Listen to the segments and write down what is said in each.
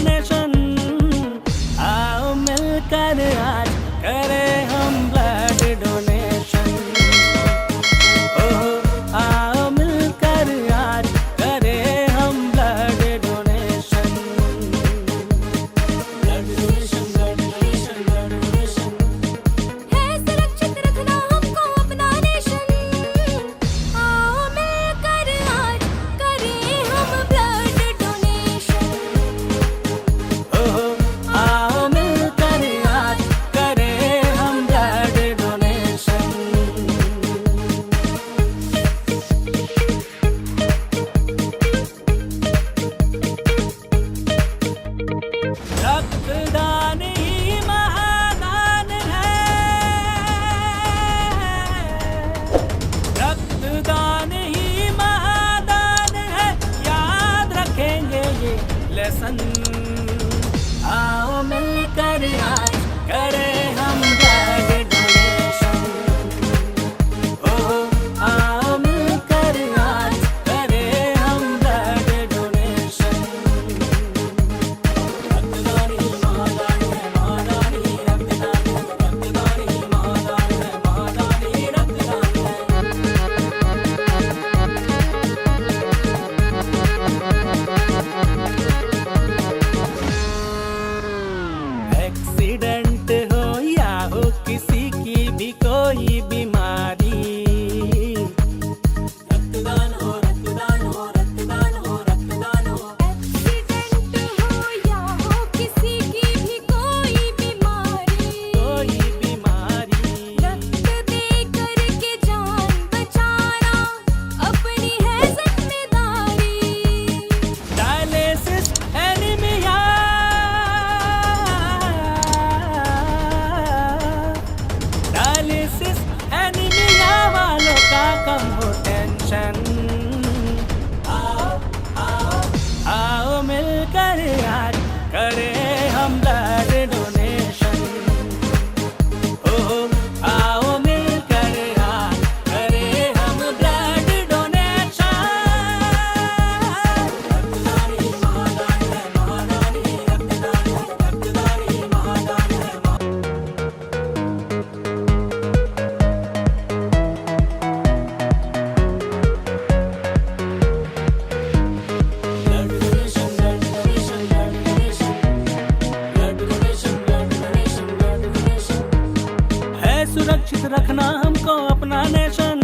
Nation. आओ मिलकर आज करें हम ब्लड डोनेशन। ओह आओ मिलकर आज करें हम blood donation. Blood donation, blood donation, blood donation. है सुरक्षित रखना हमको अपना नेशन। आओ मिलकर आज करें हम ब्लड डोनेशन। ओह आओ मिलकर आज करें हम ब्लड डोनेशन। रक्तदान ही महादान है। रक्तदान ही महादान है, याद रखेंगे ये लेसन। आओ मिलकर आज करें हम ब्लड डोनेशन। ओह आओ मिलकर आज करें हम ब्लड डोनेशन। रक्तदान ही महादान है, महादान ही रक्तदान है। रक्तदान ही महादान है, महादान ही रक्तदान है। एक्सीडेंट हो या हो किसी की भी कोई बीमारी, रक्तदान हो, रक्तदान हो, रक्तदान हो, रक्तदान हो। एक्सीडेंट हो या हो किसी की भी कोई बीमारी, कोई बीमारी रक्त दे करके जान बचाना अपनी है जिम्मेदारी। डायलिसिस एनीमिया, डायलिसिस एनीमिया वालों का कम हो टेंशन। आओ आओ आओ मिलकर आज करें हम ब्लड डोनेशन। ओह आओ मिलकर आज करें हम ब्लड डोनेशन। रक्तदान ही महादान है, महादान ही रक्तदान है। रक्तदान ही महादान है। Blood donation, blood donation, blood donation. Blood donation, blood donation, blood donation. है सुरक्षित रखना हमको अपना नेशन।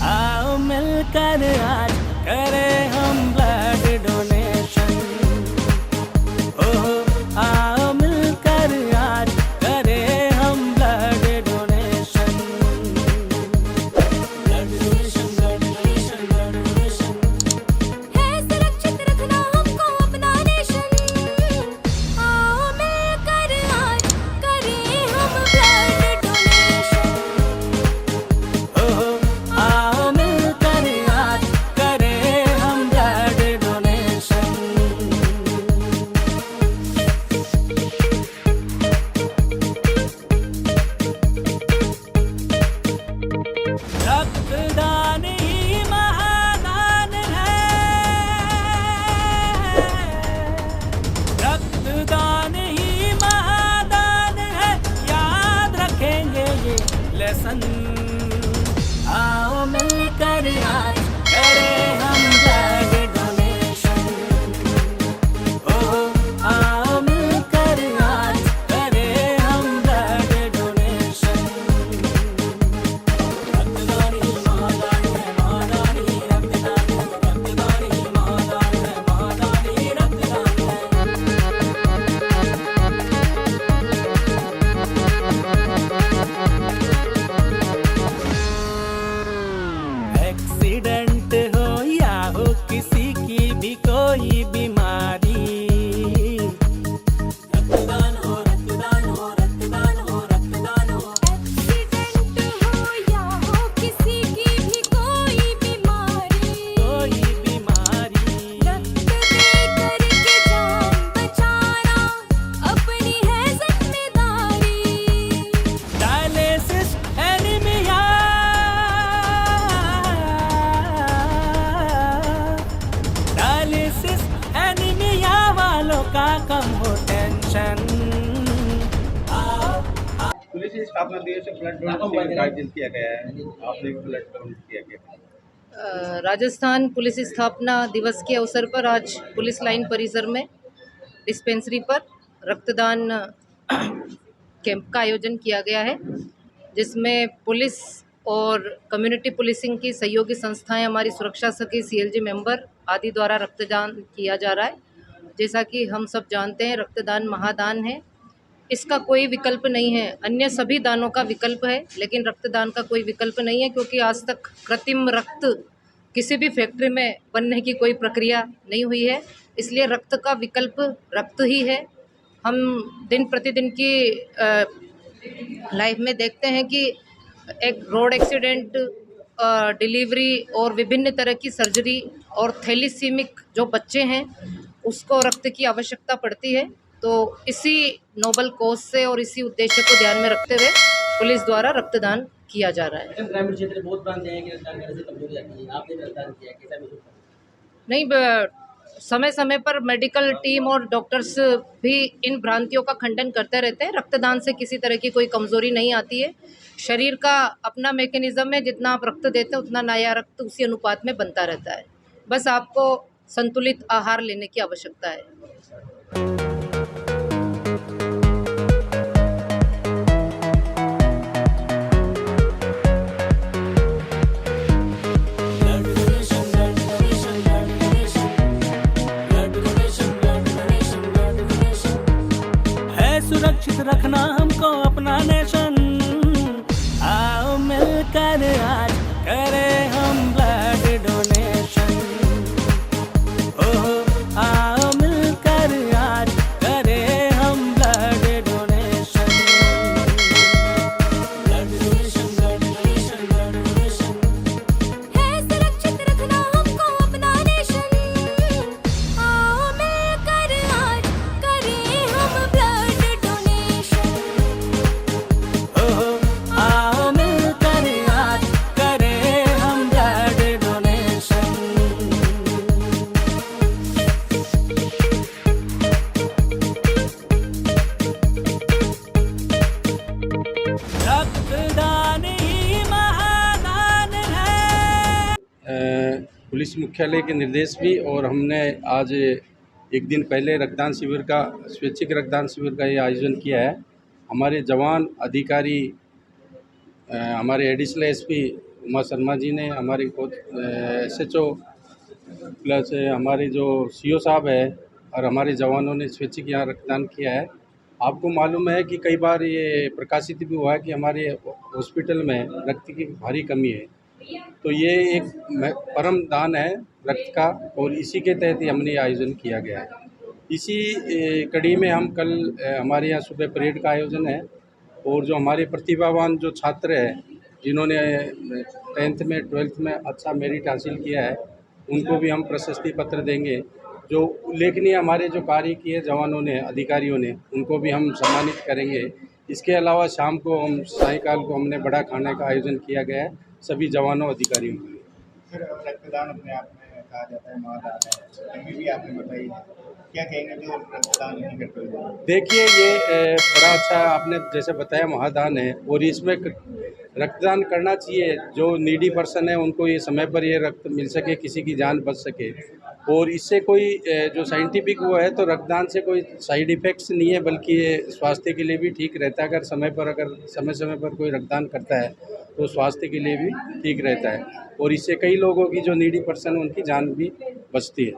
आओ मिलकर आज करें हम ब्लड डोनेशन। ओह आओ मिलकर आज करें हम blood donation. Blood donation, blood donation, blood donation. है सुरक्षित रखना हमको अपना नेशन। आओ मिलकर आज करें हम ब्लड डोनेशन। ओह आओ मिलकर आज करें हम ब्लड डोनेशन। रक्तदान ही महादान है। रक्तदान ही महादान है, याद रखेंगे ये लेसन। आओ मिलकर आज करें हम ब्लड डोनेशन। ओह आओ मिलकर आज करें हम ब्लड डोनेशन। रक्तदान ही महादान है, महादान ही रक्तदान है। रक्तदान ही महादान है, महादान ही रक्तदान है। का कम हो टेंशन। पुलिस स्थापना दिवस से ब्लड डोनेशन शिविर का आयोजन किया गया है। आपने भी ब्लड डोनेट किया गया। राजस्थान पुलिस स्थापना दिवस के अवसर पर आज पुलिस लाइन परिसर में डिस्पेंसरी पर रक्तदान कैंप का आयोजन किया गया है, जिसमें पुलिस और कम्युनिटी पुलिसिंग की सहयोगी संस्थाएं, हमारी सुरक्षा सखी, सीएलजी मेंबर आदि द्वारा रक्तदान किया जा रहा है। जैसा कि हम सब जानते हैं, रक्तदान महादान है, इसका कोई विकल्प नहीं है। अन्य सभी दानों का विकल्प है, लेकिन रक्तदान का कोई विकल्प नहीं है, क्योंकि आज तक कृत्रिम रक्त किसी भी फैक्ट्री में बनने की कोई प्रक्रिया नहीं हुई है। इसलिए रक्त का विकल्प रक्त ही है। हम दिन प्रतिदिन की लाइफ में देखते हैं कि एक रोड एक्सीडेंट, डिलीवरी और विभिन्न तरह की सर्जरी और थैलीसीमिक जो बच्चे हैं उसको रक्त की आवश्यकता पड़ती है। तो इसी नोबल कॉज से और इसी उद्देश्य को ध्यान में रखते हुए पुलिस द्वारा रक्तदान किया जा रहा है। ग्रामीण क्षेत्र बहुत मानते हैं कि रक्तदान करने से कमजोरी आती है, आपने भी रक्तदान किया, कैसा महसूस करते हैं? नहीं, समय समय पर मेडिकल टीम और डॉक्टर्स भी इन भ्रांतियों का खंडन करते रहते हैं। रक्तदान से किसी तरह की कोई कमजोरी नहीं आती है। शरीर का अपना मैकेनिज्म है, जितना आप रक्त देते हैं उतना नया रक्त उसी अनुपात में बनता रहता है। बस आपको संतुलित आहार लेने की आवश्यकता है। सुरक्षित रखना हमको अपना नेशन। आओ मिलकर आज करें हम ब्लड डोनेशन। ओह आओ मिलकर आज करें हम blood donation. Blood donation, blood donation, blood donation. है सुरक्षित रखना हमको अपना नेशन। आओ मिलकर आज करें हम ब्लड डोनेशन। ओह आओ मिलकर आज करें हम ब्लड डोनेशन। रक्तदान ही महादान है। पुलिस मुख्यालय के निर्देश भी और हमने आज एक दिन पहले रक्तदान शिविर का, स्वैच्छिक रक्तदान शिविर का ये आयोजन किया है। हमारे जवान अधिकारी, हमारे एडिशनल एसपी उमा शर्मा जी ने, हमारे SHO प्लस हमारे जो CO साहब है और हमारे जवानों ने स्वैच्छिक यहाँ रक्तदान किया है। आपको मालूम है कि कई बार ये प्रकाशित भी हुआ है कि हमारे हॉस्पिटल में रक्त की भारी कमी है। तो ये एक परम दान है रक्त का, और इसी के तहत ही हमने ये आयोजन किया गया है। इसी कड़ी में हम कल हमारे यहाँ सुबह परेड का आयोजन है, और जो हमारे प्रतिभावान जो छात्र हैं जिन्होंने 10th में 12th में अच्छा मेरिट हासिल किया है, उनको भी हम प्रशस्ति पत्र देंगे। जो उल्लेखनीय हमारे जो कार्य किए जवानों ने, अधिकारियों ने, उनको भी हम सम्मानित करेंगे। इसके अलावा शाम को हम सायंकाल को हमने बड़ा खाने का आयोजन किया गया है सभी जवानों अधिकारियों के लिए। फिर रक्तदान अपने आप में कहा जाता है महादान है, अभी भी आपने बताई है, क्या कहेंगे जो रक्तदान नहीं करते हुए? देखिए, ये बड़ा अच्छा आपने जैसे बताया महादान है, और इसमें रक्तदान करना चाहिए। जो नीडी पर्सन है उनको ये समय पर ये रक्त मिल सके, किसी की जान बच सके। और इससे कोई जो साइंटिफिक वो है तो रक्तदान से कोई साइड इफ़ेक्ट्स नहीं है, बल्कि ये स्वास्थ्य के लिए भी ठीक रहता है। अगर समय समय पर कोई रक्तदान करता है तो स्वास्थ्य के लिए भी ठीक रहता है, और इससे कई लोगों की जो नीडी पर्सन है उनकी जान भी बचती है।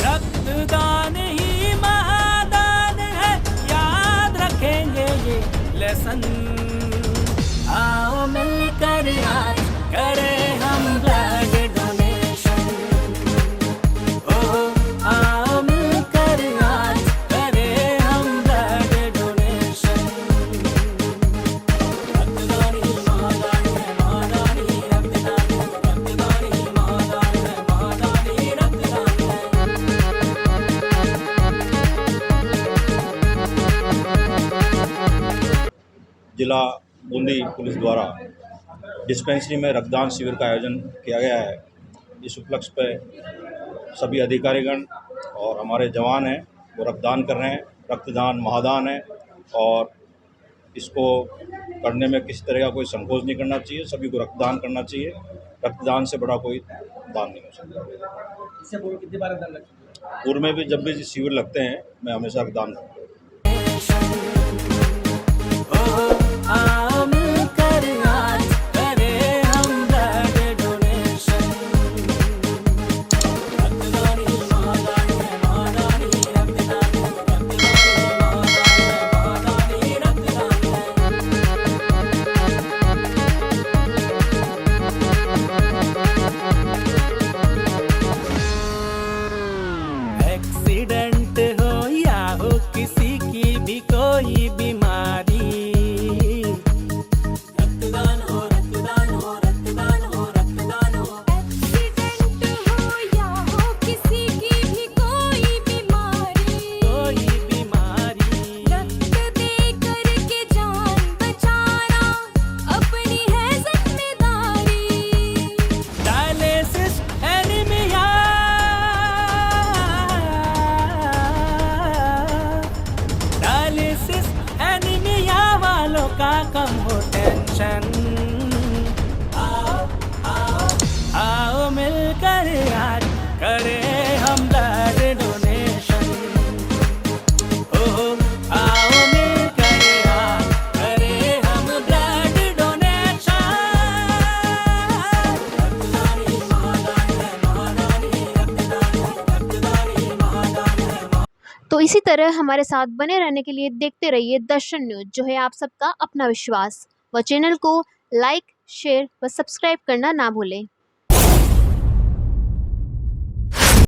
रक्तदान ही महादान है, याद रखेंगे ये लेसन। आओ मिलकर आज करें हम ब्लड डोनेशन। ओह आओ मिलकर आज करें हम ब्लड डोनेशन। रक्तदान ही महादान है, महादान ही रक्तदान है। रक्तदान ही महादान है, महादान ही रक्तदान है। जिला बूंदी पुलिस द्वारा डिस्पेंसरी में रक्तदान शिविर का आयोजन किया गया है। इस उपलक्ष्य पर सभी अधिकारीगण और हमारे जवान हैं वो रक्तदान कर रहे हैं। रक्तदान महादान है और इसको करने में किसी तरह का कोई संकोच नहीं करना चाहिए। सभी को रक्तदान करना चाहिए। रक्तदान से बड़ा कोई दान नहीं हो सकता। इससे पूर्व कितनी बार रक्तदान लग चुका है? पूर्व में भी जब भी शिविर लगते हैं मैं हमेशा रक्तदान करता हूँ। आओ मिलकर आज करें हम ब्लड डोनेशन। रक्तदान ही महादान है, महादान ही रक्तदान है। रक्तदान ही महादान है, महादान ही रक्तदान है। एक्सीडेंट हो या हो किसी की भी कोई बीमारी, रक्तदान हो, रक्तदान हो, रक्तदान हो, रक्तदान हो। एक्सीडेंट हो या हो किसी की भी कोई बीमारी, कोई बीमारी, रक्त दे करके जान बचाना अपनी है जिम्मेदारी। डायलिसिस एनीमिया, डायलिसिस एनीमिया वालों का कम हो टेंशन। आओ मिलकर आज करें हम ब्लड डोनेशन। आओ मिलकर आज करें हम ब्लड डोनेशन। रक्तदान ही महादान है, महादान ही रक्तदान है। रक्तदान ही महादान है। तो इसी तरह हमारे साथ बने रहने के लिए देखते रहिए दर्शन न्यूज, जो है आप सबका अपना विश्वास। व चैनल को लाइक, शेयर व सब्सक्राइब करना ना भूलें।